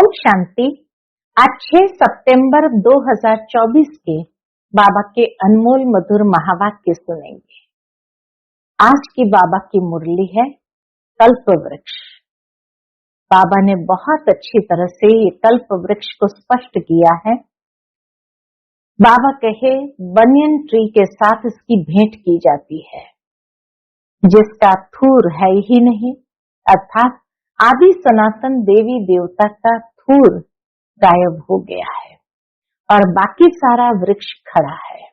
ओम शांति। आज 6 सितंबर 2024 के बाबा के अनमोल मधुर महावाक्य सुनेंगे। आज की बाबा की मुरली है कल्प वृक्ष। बाबा ने बहुत अच्छी तरह से ये कल्प वृक्ष को स्पष्ट किया है। बाबा कहे बनियन ट्री के साथ इसकी भेंट की जाती है, जिसका थूर है ही नहीं, अर्थात आदि सनातन देवी देवता का थूर गायब हो गया है और बाकी सारा वृक्ष खड़ा है।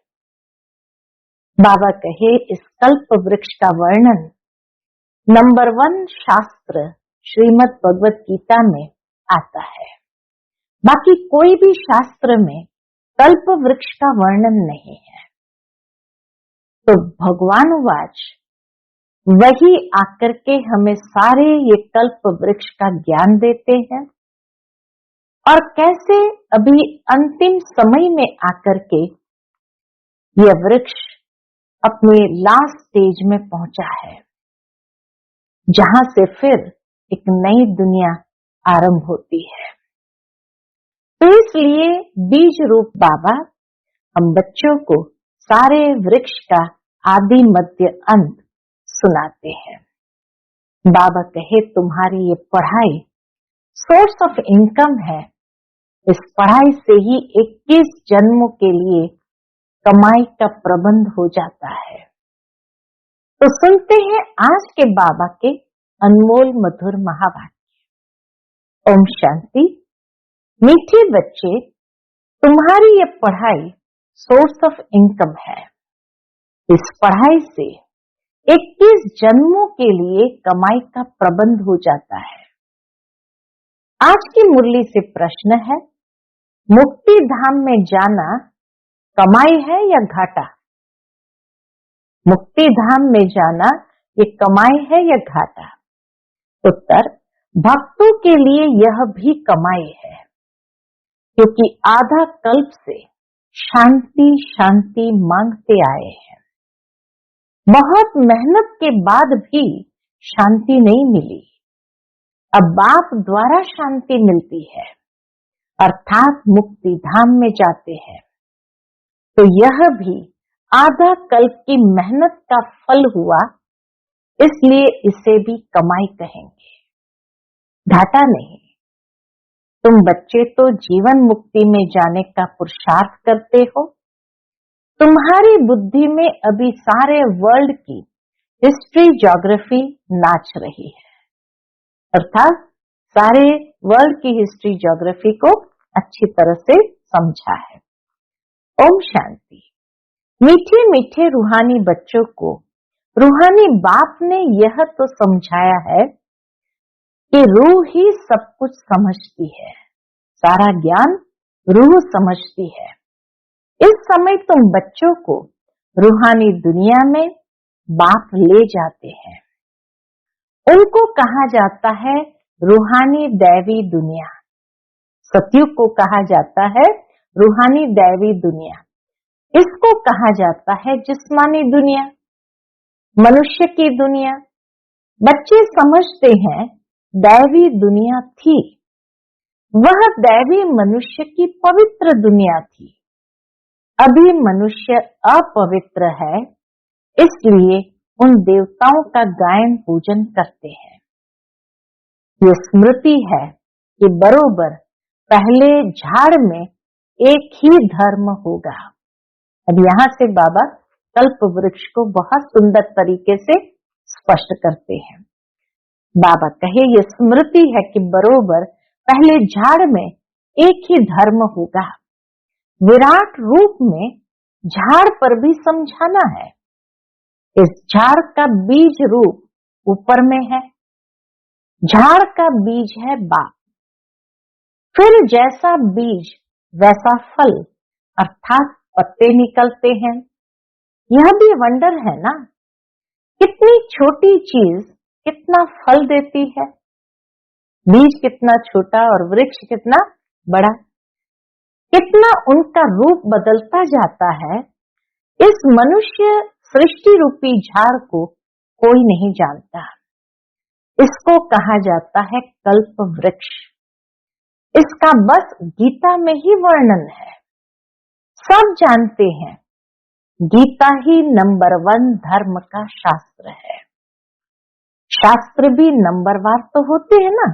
बाबा कहे इस कल्प वृक्ष का वर्णन नंबर 1 शास्त्र श्रीमद् भगवत गीता में आता है। बाकी कोई भी शास्त्र में कल्प वृक्ष का वर्णन नहीं है। तो भगवान वाच वही आकर के हमें सारे ये कल्प वृक्ष का ज्ञान देते हैं और कैसे अभी अंतिम समय में आकर के यह वृक्ष अपने लास्ट स्टेज में पहुंचा है, जहां से फिर एक नई दुनिया आरंभ होती है। तो इसलिए बीज रूप बाबा हम बच्चों को सारे वृक्ष का आदि मध्य अंत सुनाते हैं। बाबा कहे तुम्हारी ये पढ़ाई सोर्स ऑफ इनकम है। इस पढ़ाई से ही 21 जन्मों के लिए कमाई का प्रबंध हो जाता है। तो सुनते हैं आज के बाबा के अनमोल मधुर महावाक्य। ओम शांति। मीठे बच्चे, तुम्हारी ये पढ़ाई सोर्स ऑफ इनकम है। इस पढ़ाई से 21 जन्मों के लिए कमाई का प्रबंध हो जाता है। आज की मुरली से प्रश्न है, मुक्ति धाम में जाना कमाई है या घाटा? मुक्ति धाम में जाना ये कमाई है या घाटा? उत्तर, भक्तों के लिए यह भी कमाई है, क्योंकि आधा कल्प से शांति शांति मांगते आए हैं। बहुत मेहनत के बाद भी शांति नहीं मिली। अब बाप द्वारा शांति मिलती है, अर्थात मुक्ति धाम में जाते हैं। तो यह भी आधा कल्प की मेहनत का फल हुआ, इसलिए इसे भी कमाई कहेंगे, घाटा नहीं। तुम बच्चे तो जीवन मुक्ति में जाने का पुरुषार्थ करते हो। तुम्हारी बुद्धि में अभी सारे वर्ल्ड की हिस्ट्री ज्योग्राफी नाच रही है, अर्थात सारे वर्ल्ड की हिस्ट्री ज्योग्राफी को अच्छी तरह से समझा है। ओम शांति। मीठे मीठे रूहानी बच्चों को रूहानी बाप ने यह तो समझाया है कि रूह ही सब कुछ समझती है, सारा ज्ञान रूह समझती है। इस समय तुम बच्चों को रूहानी दुनिया में बाप ले जाते हैं। उनको कहा जाता है रूहानी दैवी दुनिया। सतयुग को कहा जाता है रूहानी दैवी दुनिया। इसको कहा जाता है जिस्मानी दुनिया, मनुष्य की दुनिया। बच्चे समझते हैं दैवी दुनिया थी, वह दैवी मनुष्य की पवित्र दुनिया थी। अभी मनुष्य अपवित्र है, इसलिए उन देवताओं का गायन पूजन करते हैं। ये स्मृति है कि बरोबर पहले झाड़ में एक ही धर्म होगा। अब यहाँ से बाबा कल्प वृक्ष को बहुत सुंदर तरीके से स्पष्ट करते हैं। बाबा कहे ये स्मृति है कि बरोबर पहले झाड़ में एक ही धर्म होगा। विराट रूप में झाड़ पर भी समझाना है। इस झाड़ का बीज रूप ऊपर में है। झाड़ का बीज है बाप। फिर जैसा बीज वैसा फल, अर्थात पत्ते निकलते हैं। यह भी वंडर है ना, कितनी छोटी चीज कितना फल देती है। बीज कितना छोटा और वृक्ष कितना बड़ा, कितना उनका रूप बदलता जाता है। इस मनुष्य सृष्टि रूपी झाड़ को कोई नहीं जानता। इसको कहा जाता है कल्प वृक्ष। इसका बस गीता में ही वर्णन है। सब जानते हैं गीता ही नंबर 1 धर्म का शास्त्र है। शास्त्र भी नंबरवार तो होते हैं ना,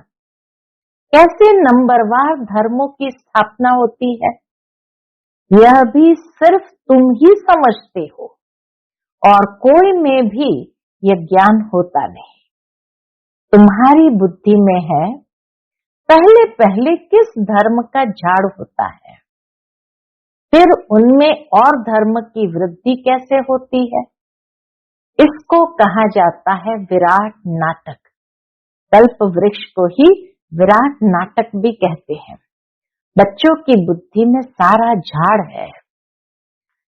कैसे नंबरवार धर्मों की स्थापना होती है यह भी सिर्फ तुम ही समझते हो और कोई में भी यह ज्ञान होता नहीं। तुम्हारी बुद्धि में है पहले पहले किस धर्म का झाड़ होता है, फिर उनमें और धर्म की वृद्धि कैसे होती है। इसको कहा जाता है विराट नाटक। कल्प वृक्ष को ही विराट नाटक भी कहते हैं। बच्चों की बुद्धि में सारा झाड़ है।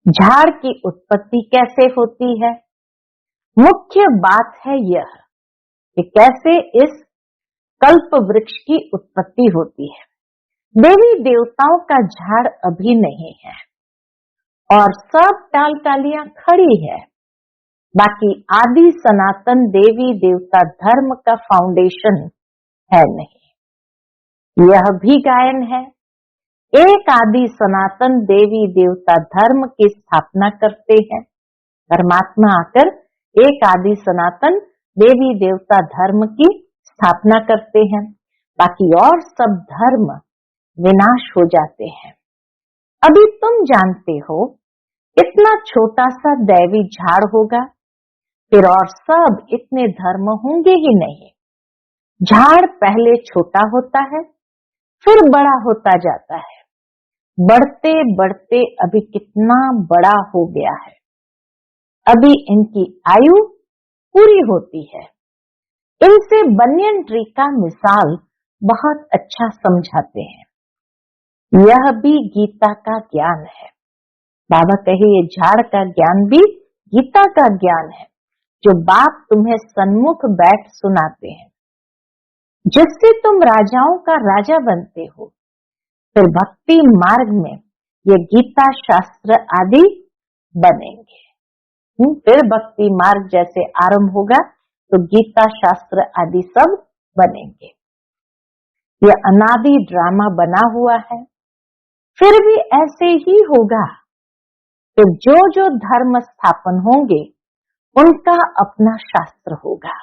झाड़ की उत्पत्ति कैसे होती है, मुख्य बात है यह कि कैसे इस कल्प वृक्ष की उत्पत्ति होती है। देवी देवताओं का झाड़ अभी नहीं है और सब टाल टालियां खड़ी है। बाकी आदि सनातन देवी देवता धर्म का फाउंडेशन है नहीं। यह भी गायन है, एक आदि सनातन देवी देवता धर्म की स्थापना करते हैं। परमात्मा आकर एक आदि सनातन देवी देवता धर्म की स्थापना करते हैं। बाकी और सब धर्म विनाश हो जाते हैं। अभी तुम जानते हो इतना छोटा सा दैवी झाड़ होगा, फिर और सब इतने धर्म होंगे ही नहीं। झाड़ पहले छोटा होता है, फिर बड़ा होता जाता है। बढ़ते बढ़ते अभी कितना बड़ा हो गया है। अभी इनकी आयु पूरी होती है। इनसे बनियन ट्री का मिसाल बहुत अच्छा समझाते हैं। यह भी गीता का ज्ञान है। बाबा कहे ये झाड़ का ज्ञान भी गीता का ज्ञान है, जो बाप तुम्हें सन्मुख बैठ सुनाते हैं, जिससे तुम राजाओं का राजा बनते हो। फिर भक्ति मार्ग में ये गीता शास्त्र आदि बनेंगे। फिर भक्ति मार्ग जैसे आरंभ होगा तो गीता शास्त्र आदि सब बनेंगे। यह अनादि ड्रामा बना हुआ है, फिर भी ऐसे ही होगा। फिर जो जो धर्म स्थापन होंगे उनका अपना शास्त्र होगा।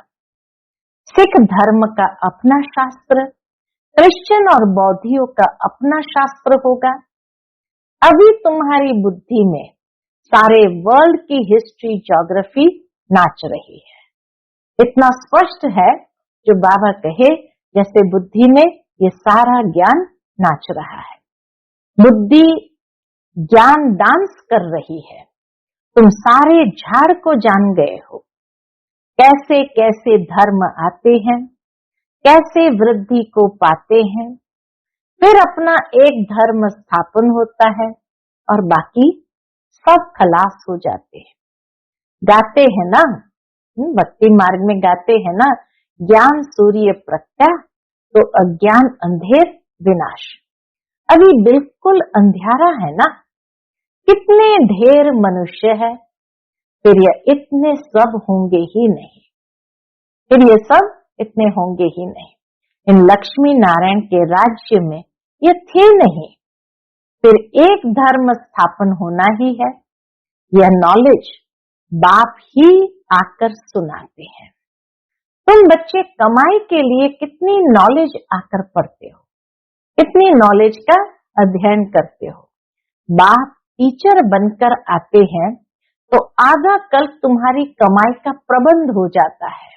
सिख धर्म का अपना शास्त्र, क्रिश्चियन और बौद्धियों का अपना शास्त्र होगा। अभी तुम्हारी बुद्धि में सारे वर्ल्ड की हिस्ट्री ज्योग्राफी नाच रही है। इतना स्पष्ट है जो बाबा कहे जैसे बुद्धि में ये सारा ज्ञान नाच रहा है। बुद्धि ज्ञान डांस कर रही है। तुम सारे झाड़ को जान गए हो, कैसे कैसे धर्म आते हैं, कैसे वृद्धि को पाते हैं, फिर अपना एक धर्म स्थापन होता है और बाकी सब खलास हो जाते हैं। गाते हैं ना, भक्ति मार्ग में गाते हैं ना, ज्ञान सूर्य प्रत्यय तो अज्ञान अंधेर विनाश। अभी बिल्कुल अंधियारा है ना, कितने ढेर मनुष्य है, फिर ये इतने सब होंगे ही नहीं। फिर ये सब इतने होंगे ही नहीं। इन लक्ष्मी नारायण के राज्य में ये थे नहीं। फिर एक धर्म स्थापन होना ही है। यह नॉलेज बाप ही आकर सुनाते हैं। तुम बच्चे कमाई के लिए कितनी नॉलेज आकर पढ़ते हो, कितनी नॉलेज का अध्ययन करते हो। बाप टीचर बनकर आते हैं तो आधा कल तुम्हारी कमाई का प्रबंध हो जाता है।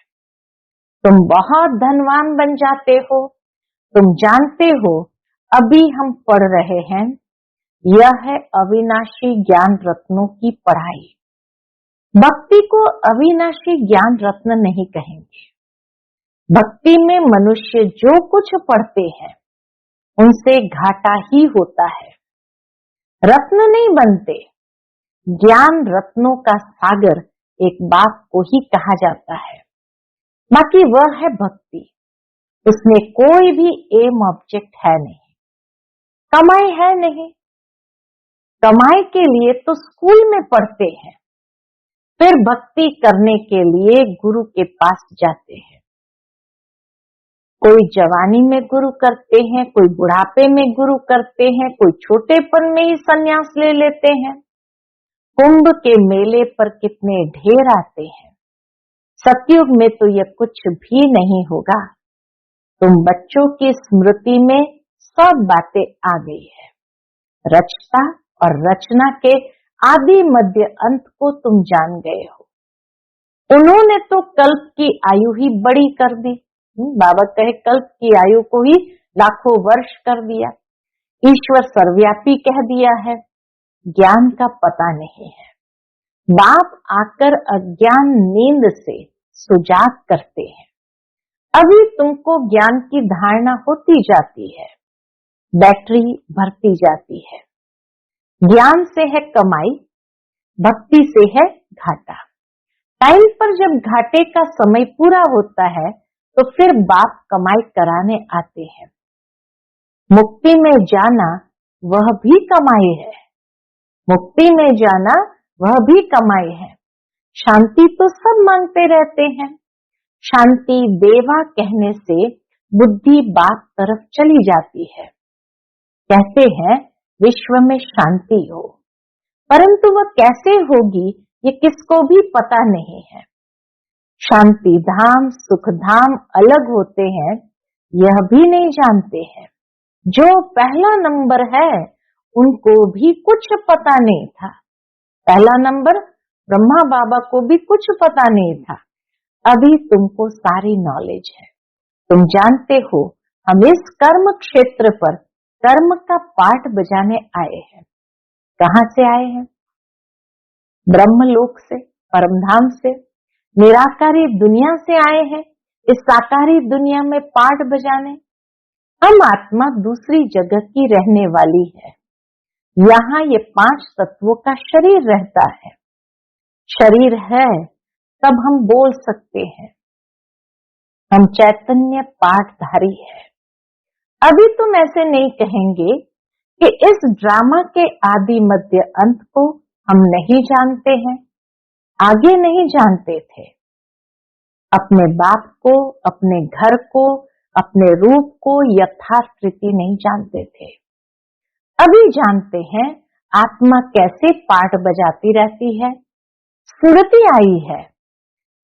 तुम बहुत धनवान बन जाते हो। तुम जानते हो अभी हम पढ़ रहे हैं, यह है अविनाशी ज्ञान रत्नों की पढ़ाई। भक्ति को अविनाशी ज्ञान रत्न नहीं कहेंगे। भक्ति में मनुष्य जो कुछ पढ़ते हैं उनसे घाटा ही होता है, रत्न नहीं बनते। ज्ञान रत्नों का सागर एक बाप को ही कहा जाता है। बाकी वह है भक्ति, उसमें कोई भी एम ऑब्जेक्ट है नहीं, कमाई है नहीं। कमाई के लिए तो स्कूल में पढ़ते हैं, फिर भक्ति करने के लिए गुरु के पास जाते हैं। कोई जवानी में गुरु करते हैं, कोई बुढ़ापे में गुरु करते हैं, कोई छोटेपन में ही संन्यास ले लेते हैं। कुंभ के मेले पर कितने ढेर आते हैं। सतयुग में तो यह कुछ भी नहीं होगा। तुम बच्चों की स्मृति में सब बातें आ गई है। रचता और रचना के आदि मध्य अंत को तुम जान गए हो। उन्होंने तो कल्प की आयु ही बड़ी कर दी। बाबा कहे कल्प की आयु को ही लाखों वर्ष कर दिया। ईश्वर सर्वव्यापी कह दिया है। ज्ञान का पता नहीं है। बाप आकर अज्ञान नींद से सुजाग करते हैं। अभी तुमको ज्ञान की धारणा होती जाती है, बैटरी भरती जाती है। ज्ञान से है कमाई, भक्ति से है घाटा। टाइम पर जब घाटे का समय पूरा होता है तो फिर बाप कमाई कराने आते हैं। मुक्ति में जाना वह भी कमाई है। मुक्ति में जाना वह भी कमाई है। शांति तो सब मांगते रहते हैं। शांति देवा कहने से बुद्धि बाप तरफ चली जाती है। कहते हैं विश्व में शांति हो, परंतु वह कैसे होगी ये किसको भी पता नहीं है। शांति धाम सुख धाम अलग होते हैं, यह भी नहीं जानते हैं। जो पहला नंबर है उनको भी कुछ पता नहीं था। पहला नंबर ब्रह्मा बाबा को भी कुछ पता नहीं था। अभी तुमको सारी नॉलेज है। तुम जानते हो हम इस कर्म क्षेत्र पर कर्म का पाठ बजाने आए हैं। कहाँ से आए हैं? ब्रह्मलोक से, परमधाम से, निराकारी दुनिया से आए हैं इस साकारी दुनिया में पाठ बजाने। हम आत्मा दूसरी जगह की रहने वाली है। यहाँ ये 5 तत्वों का शरीर रहता है। शरीर है तब हम बोल सकते हैं। हम चैतन्य पाठधारी है। अभी तुम ऐसे नहीं कहेंगे कि इस ड्रामा के आदि मध्य अंत को हम नहीं जानते हैं। आगे नहीं जानते थे। अपने बाप को, अपने घर को, अपने रूप को यथार्थ रीति नहीं जानते थे। अभी जानते हैं आत्मा कैसे पाठ बजाती रहती है। स्मृति आई है,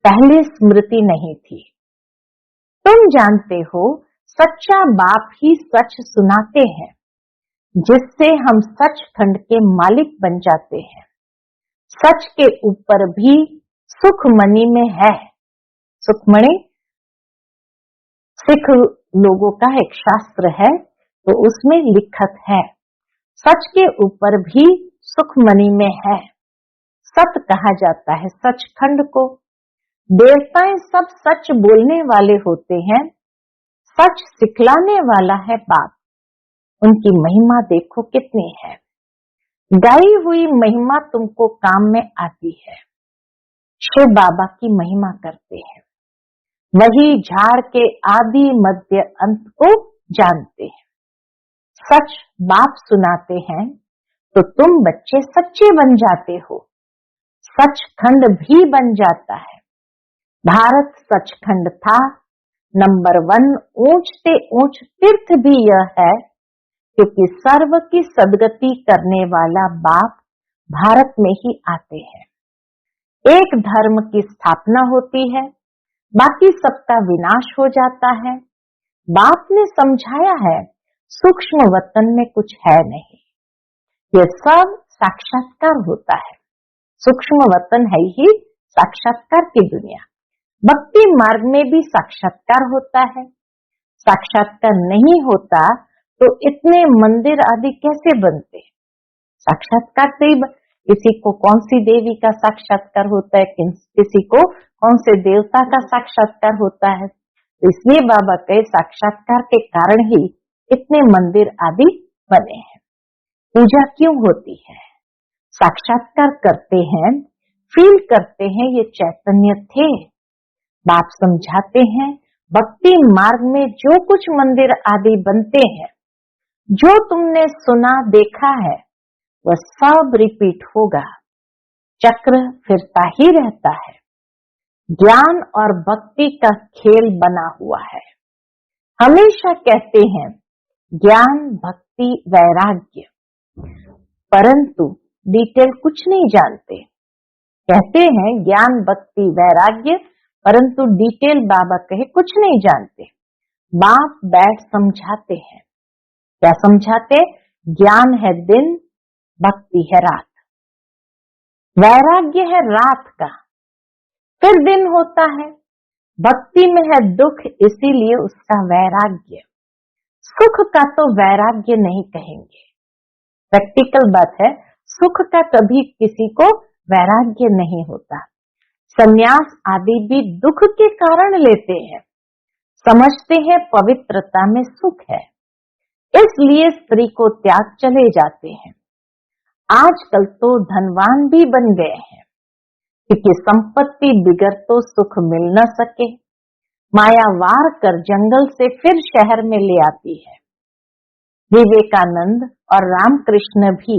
पहले स्मृति नहीं थी। तुम जानते हो सच्चा बाप ही सच सुनाते हैं, जिससे हम सचखंड के मालिक बन जाते हैं। सच के ऊपर भी सुखमणि में है। सुखमणि सिख लोगों का एक शास्त्र है, तो उसमें लिखत है सच के ऊपर भी सुखमणि में है। सत कहा जाता है सचखंड को। देवताएं सब सच बोलने वाले होते हैं। सच सिखलाने वाला है बाप। उनकी महिमा देखो कितनी है। गाई हुई महिमा तुमको काम में आती है। शिव बाबा की महिमा करते हैं। वही झाड़ के आदि मध्य अंत को जानते हैं। सच बाप सुनाते हैं तो तुम बच्चे सच्चे बन जाते हो। सचखंड भी बन जाता है। भारत सचखंड था। नंबर 1 ऊंचते ऊंच तीर्थ भी यह है, क्योंकि सर्व की सदगति करने वाला बाप भारत में ही आते हैं। एक धर्म की स्थापना होती है, बाकी सबका विनाश हो जाता है। बाप ने समझाया है सूक्ष्म वतन में कुछ है नहीं, यह सब साक्षात्कार होता है। सूक्ष्म वतन है ही साक्षात्कार की दुनिया। भक्ति मार्ग में भी साक्षात्कार होता है। साक्षात्कार नहीं होता तो इतने मंदिर आदि कैसे बनते? साक्षात्कार से ही किसी को कौन सी देवी का साक्षात्कार होता है, किसी को कौन से देवता का साक्षात्कार होता है। तो इसलिए बाबा कहे साक्षात्कार के कारण ही इतने मंदिर आदि बने हैं। पूजा क्यों होती है? साक्षात्कार करते हैं, फील करते हैं ये चैतन्य थे। बाप समझाते हैं भक्ति मार्ग में जो कुछ मंदिर आदि बनते हैं, जो तुमने सुना देखा है, वह सब रिपीट होगा। चक्र फिरता ही रहता है। ज्ञान और भक्ति का खेल बना हुआ है। हमेशा कहते हैं ज्ञान, भक्ति, वैराग्य, परंतु डिटेल कुछ नहीं जानते। कहते हैं ज्ञान, भक्ति, वैराग्य, परंतु डिटेल बाबा कहे कुछ नहीं जानते। बाप बैठ समझाते हैं। क्या समझाते? ज्ञान है दिन, भक्ति है रात, वैराग्य है रात का, फिर दिन होता है। भक्ति में है दुख, इसीलिए उसका वैराग्य। सुख का तो वैराग्य नहीं कहेंगे, प्रैक्टिकल बात है। सुख का कभी किसी को वैराग्य नहीं होता। संन्यास आदि भी दुख के कारण लेते हैं, समझते हैं पवित्रता में सुख है, इसलिए स्त्री को त्याग चले जाते हैं। आजकल तो धनवान भी बन गए हैं, क्योंकि संपत्ति बिगड़ तो सुख मिल न सके, माया वार कर जंगल से फिर शहर में ले आती है। विवेकानंद और रामकृष्ण भी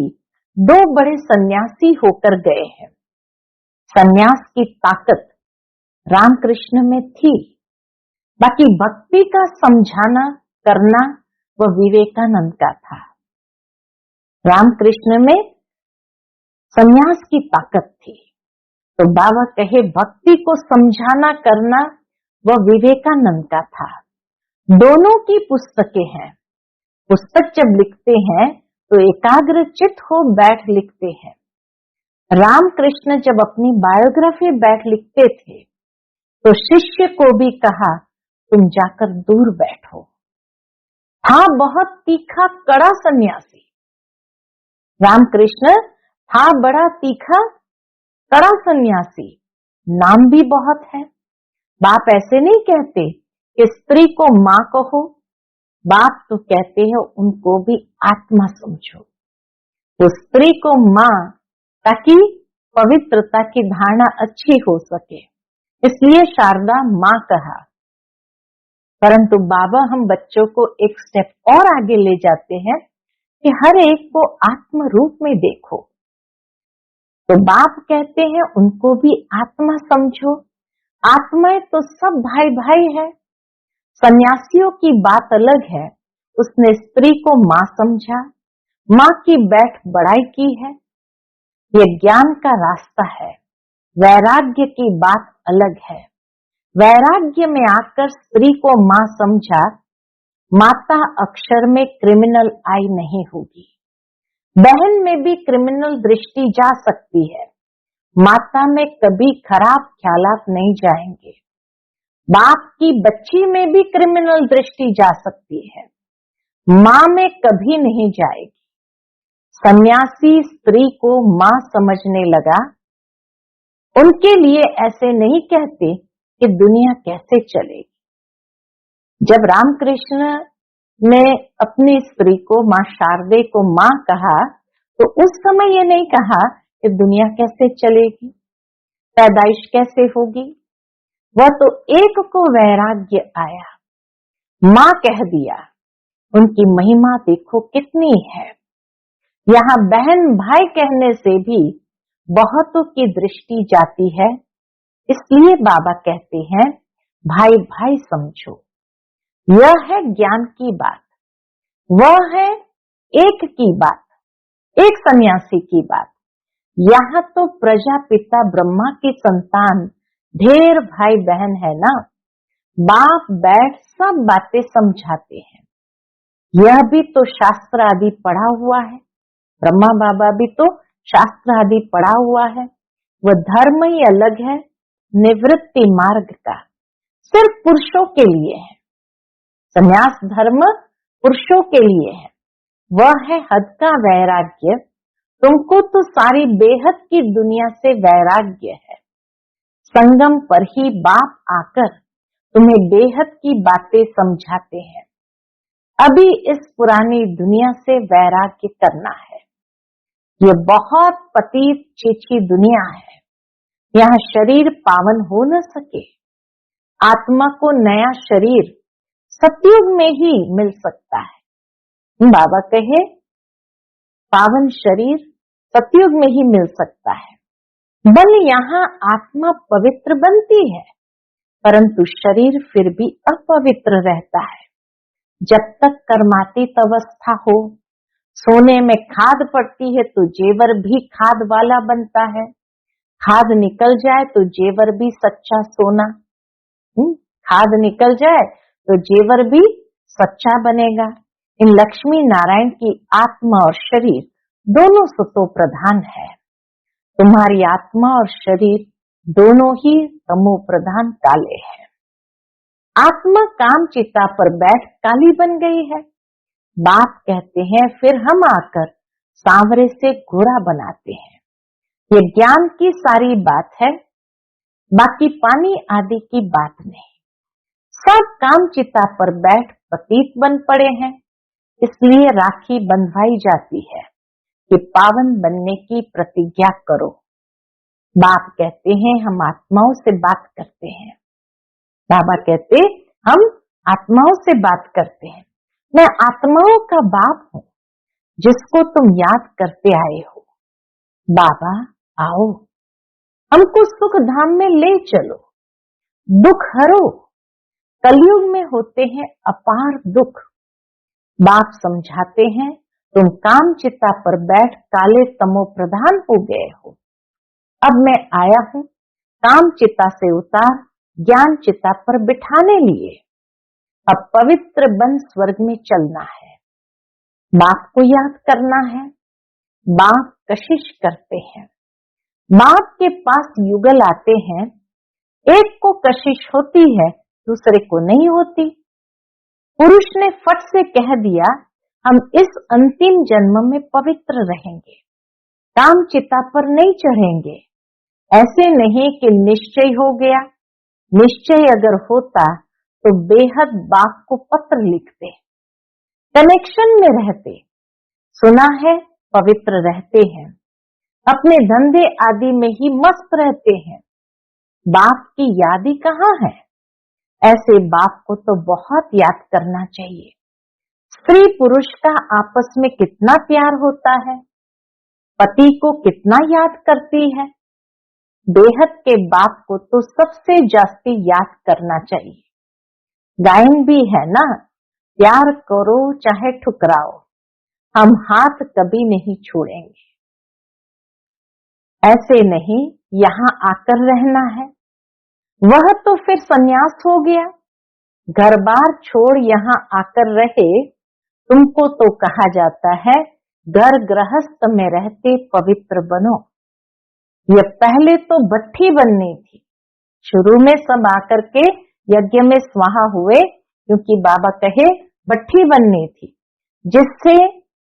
दो बड़े सन्यासी होकर गए हैं। सन्यास की ताकत रामकृष्ण में थी, बाकी भक्ति का समझाना करना वह विवेकानंद का था। रामकृष्ण में सन्यास की ताकत थी, तो बाबा कहे भक्ति को समझाना करना वह विवेकानंद का था। दोनों की पुस्तकें हैं। पुस्तक जब लिखते हैं तो एकाग्र चित्त हो बैठ लिखते हैं। रामकृष्ण जब अपनी बायोग्राफी बैठ लिखते थे तो शिष्य को भी कहा तुम जाकर दूर बैठो। था बहुत तीखा कड़ा सन्यासी। रामकृष्ण था बड़ा तीखा कड़ा सन्यासी, नाम भी बहुत है। बाप ऐसे नहीं कहते कि स्त्री को माँ कहो, बाप तो कहते हैं उनको भी आत्मा समझो। तो स्त्री को माँ, ताकि पवित्रता की धारणा अच्छी हो सके, इसलिए शारदा माँ कहा। परंतु बाबा हम बच्चों को एक स्टेप और आगे ले जाते हैं कि हर एक को आत्म रूप में देखो। तो बाप कहते हैं उनको भी आत्मा समझो। आत्माएं तो सब भाई भाई है। सन्यासियों की बात अलग है, उसने स्त्री को माँ समझा, माँ की बैठ बड़ाई की है। ये ज्ञान का रास्ता है। वैराग्य की बात अलग है। वैराग्य में आकर स्त्री को माँ समझा, माता अक्षर में क्रिमिनल आई नहीं होगी। बहन में भी क्रिमिनल दृष्टि जा सकती है, माता में कभी खराब ख्यालात नहीं जाएंगे। बाप की बच्ची में भी क्रिमिनल दृष्टि जा सकती है, माँ में कभी नहीं जाएगी। सन्यासी स्त्री को माँ समझने लगा। उनके लिए ऐसे नहीं कहते कि दुनिया कैसे चलेगी। जब रामकृष्ण ने अपनी स्त्री को माँ शारदे को माँ कहा तो उस समय ये नहीं कहा कि दुनिया कैसे चलेगी, पैदाइश कैसे होगी। वह तो एक को वैराग्य आया, माँ कह दिया। उनकी महिमा देखो कितनी है। यहाँ बहन भाई कहने से भी बहुतों की दृष्टि जाती है, इसलिए बाबा कहते हैं भाई भाई समझो। यह है ज्ञान की बात, वह है एक की बात, एक सन्यासी की बात। यहाँ तो प्रजापिता ब्रह्मा की संतान ढेर भाई बहन है ना, बाप बैठ सब बातें समझाते हैं। यह भी तो शास्त्र आदि पढ़ा हुआ है, ब्रह्मा बाबा भी तो शास्त्र आदि पढ़ा हुआ है। वह धर्म ही अलग है, निवृत्ति मार्ग का सिर्फ पुरुषों के लिए है। संन्यास धर्म पुरुषों के लिए है, वह है हद का वैराग्य। तुमको तो सारी बेहद की दुनिया से वैराग्य है। संगम पर ही बाप आकर तुम्हें बेहद की बातें समझाते हैं। अभी इस पुरानी दुनिया से वैराग्य करना है। ये बहुत पतित चीची दुनिया है, यहाँ शरीर पावन हो न सके। आत्मा को नया शरीर सतयुग में ही मिल सकता है। बाबा कहे पावन शरीर सतयुग में ही मिल सकता है। बल यहाँ आत्मा पवित्र बनती है, परंतु शरीर फिर भी अपवित्र रहता है। जब तक कर्मातीत अवस्था हो, सोने में खाद पड़ती है तो जेवर भी खाद वाला बनता है, खाद निकल जाए तो जेवर भी सच्चा सोना, खाद निकल जाए तो जेवर भी सच्चा बनेगा। इन लक्ष्मी नारायण की आत्मा और शरीर दोनों सतो प्रधान है। तुम्हारी आत्मा और शरीर दोनों ही तमो प्रधान काले हैं। आत्मा काम चिता पर बैठ काली बन गई है। बाप कहते हैं फिर हम आकर सांवरे से गोरा बनाते हैं। ये ज्ञान की सारी बात है, बाकी पानी आदि की बात नहीं। सब काम चिता पर बैठ पतित बन पड़े हैं, इसलिए राखी बंधवाई जाती है कि पावन बनने की प्रतिज्ञा करो। बाप कहते हैं हम आत्माओं से बात करते हैं। बाबा कहते हम आत्माओं से बात करते हैं। मैं आत्माओं का बाप हूं जिसको तुम याद करते आए हो। बाबा आओ, हमको सुख धाम में ले चलो, दुख हरो। कलयुग में होते हैं अपार दुख। बाप समझाते हैं तुम काम चिता पर बैठ काले तमो प्रधान हो गए हो। अब मैं आया हूं काम चिता से उतार ज्ञान चिता पर बिठाने लिए। अब पवित्र बन स्वर्ग में चलना है। बाप को याद करना है। बाप कशिश करते हैं। बाप के पास युगल आते हैं, एक को कशिश होती है दूसरे को नहीं होती। पुरुष ने फट से कह दिया हम इस अंतिम जन्म में पवित्र रहेंगे, काम चिता पर नहीं चढ़ेंगे। ऐसे नहीं कि निश्चय हो गया। निश्चय अगर होता तो बेहद बाप को पत्र लिखते, कनेक्शन में रहते। सुना है पवित्र रहते हैं, अपने धंधे आदि में ही मस्त रहते हैं। बाप की याद ही कहाँ है। ऐसे बाप को तो बहुत याद करना चाहिए। स्त्री पुरुष का आपस में कितना प्यार होता है, पति को कितना याद करती है। बेहद के बाप को तो सबसे जास्ती याद करना चाहिए। गायन भी है ना, प्यार करो चाहे ठुकराओ, हम हाथ कभी नहीं छोड़ेंगे। ऐसे नहीं यहाँ आकर रहना है, वह तो फिर संन्यास हो गया। घर बार छोड़ यहाँ आकर रहे, तुमको तो कहा जाता है घर गृहस्थ में रहते पवित्र बनो। ये पहले तो भट्ठी बननी थी। शुरू में सब आकर के यज्ञ में स्वाहा हुए, क्योंकि बाबा कहे भट्ठी बननी थी, जिससे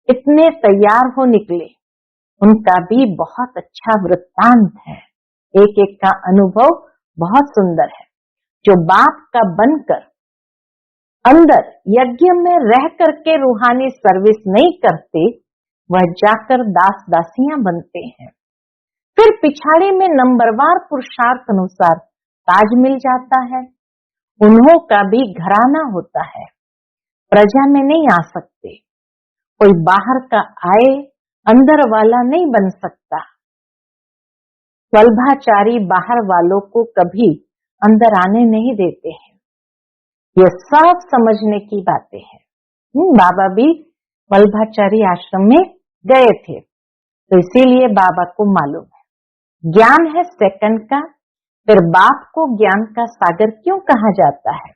इतने तैयार हो निकले। उनका भी बहुत अच्छा वृत्तांत है। एक एक का अनुभव बहुत सुंदर है। जो बाप का बनकर अंदर यज्ञ में रह करके रूहानी सर्विस नहीं करते, वह जाकर दास दासियां बनते हैं। फिर पिछाड़ी में नंबरवार पुरुषार्थ अनुसार ताज मिल जाता है। उन्हों का भी घराना होता है, प्रजा में नहीं आ सकते। कोई बाहर का आए अंदर वाला नहीं बन सकता। वल्भाचारी बाहर वालों को कभी अंदर आने नहीं देते हैं। ये सब समझने की बातें हैं। बाबा भी वल्भाचारी आश्रम में गए थे, तो इसीलिए बाबा को मालूम है। ज्ञान है सेकंड का, फिर बाप को ज्ञान का सागर क्यों कहा जाता है।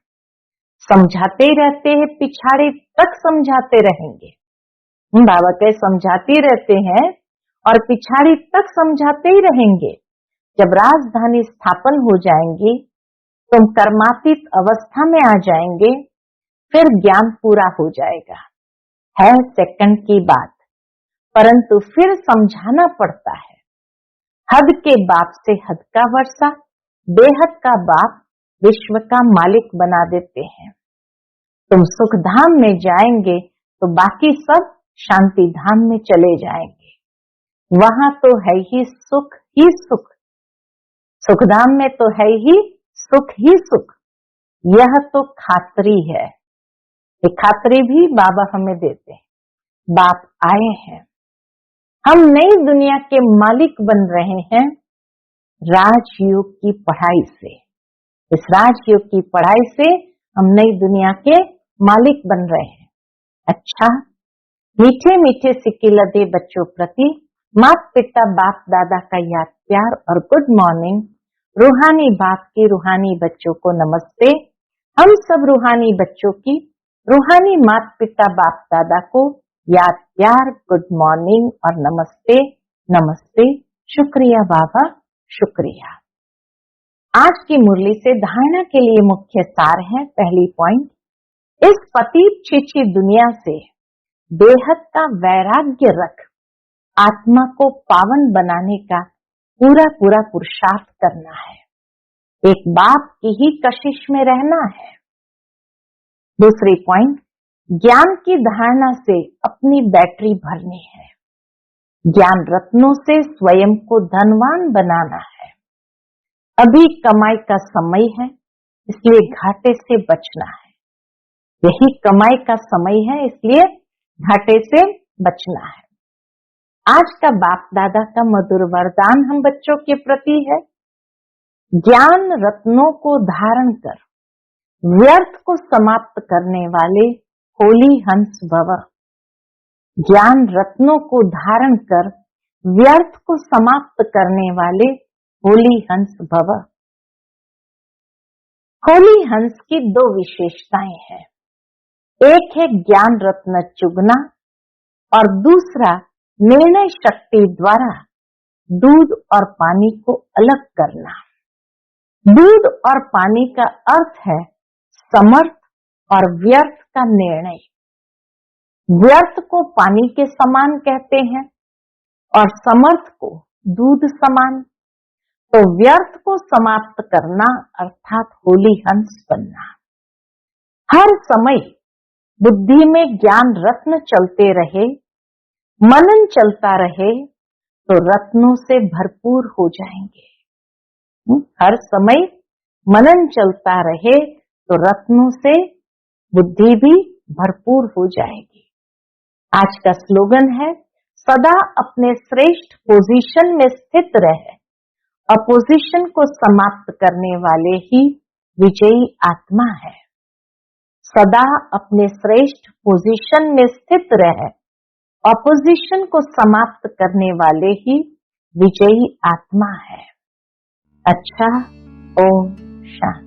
समझाते ही रहते हैं, पिछाड़ी तक समझाते रहेंगे। बाबा कहे समझाते रहते हैं और पिछाड़ी तक समझाते ही रहेंगे। जब राजधानी स्थापन हो जाएंगी, तुम कर्मातीत अवस्था में आ जाएंगे, फिर ज्ञान पूरा हो जाएगा। है सेकंड की बात, परंतु फिर समझाना पड़ता है। हद के बाप से हद का वर्षा, बेहद का बाप विश्व का मालिक बना देते हैं। तुम सुख धाम में जाएंगे तो बाकी सब शांति धाम में चले जाएंगे। वहां तो है ही सुख ही सुख, सुखधाम में तो है ही सुख। यह तो खातरी है। ये खातरी भी बाबा हमें देते हैं। बाप आए हैं, हम नई दुनिया के मालिक बन रहे हैं राजयोग की पढ़ाई से। इस राजयोग की पढ़ाई से हम नई दुनिया के मालिक बन रहे हैं। अच्छा, मीठे मीठे सिक्के लदे बच्चों प्रति माता पिता बाप दादा का याद प्यार और गुड मॉर्निंग। रूहानी बाप की रूहानी बच्चों को नमस्ते। हम सब रूहानी बच्चों की रूहानी माता पिता बाप दादा को याद प्यार, गुड मॉर्निंग और नमस्ते। नमस्ते, शुक्रिया बाबा, शुक्रिया। आज की मुरली से धारणा के लिए मुख्य सार है। पहली पॉइंट, इस पतित छीछी दुनिया से बेहद का वैराग्य रख आत्मा को पावन बनाने का पूरा पूरा पुरुषार्थ करना है। एक बाप की ही कशिश में रहना है। दूसरी पॉइंट, ज्ञान की धारणा से अपनी बैटरी भरनी है। ज्ञान रत्नों से स्वयं को धनवान बनाना है। अभी कमाई का समय है, इसलिए घाटे से बचना है। यही कमाई का समय है, इसलिए घाटे से बचना है। आज का बाप दादा का मधुर वरदान हम बच्चों के प्रति है, ज्ञान रत्नों को धारण कर व्यर्थ को समाप्त करने वाले होली हंस भव। ज्ञान रत्नों को धारण कर व्यर्थ को समाप्त करने वाले होली हंस भव। होली हंस की दो विशेषताएं हैं। एक है ज्ञान रत्न चुगना और दूसरा निर्णय शक्ति द्वारा दूध और पानी को अलग करना। दूध और पानी का अर्थ है समर्थ और व्यर्थ का निर्णय। व्यर्थ को पानी के समान कहते हैं और समर्थ को दूध समान। तो व्यर्थ को समाप्त करना अर्थात होली हंस बनना। हर समय बुद्धि में ज्ञान रत्न चलते रहे, मनन चलता रहे तो रत्नों से भरपूर हो जाएंगे। हर समय मनन चलता रहे तो रत्नों से बुद्धि भी भरपूर हो जाएगी। आज का स्लोगन है, सदा अपने श्रेष्ठ पोजीशन में स्थित रहे। अपोजिशन को समाप्त करने वाले ही विजयी आत्मा है। सदा अपने श्रेष्ठ पोजीशन में स्थित रहे, अपोजिशन को समाप्त करने वाले ही विजयी आत्मा है। अच्छा, ओम शांति।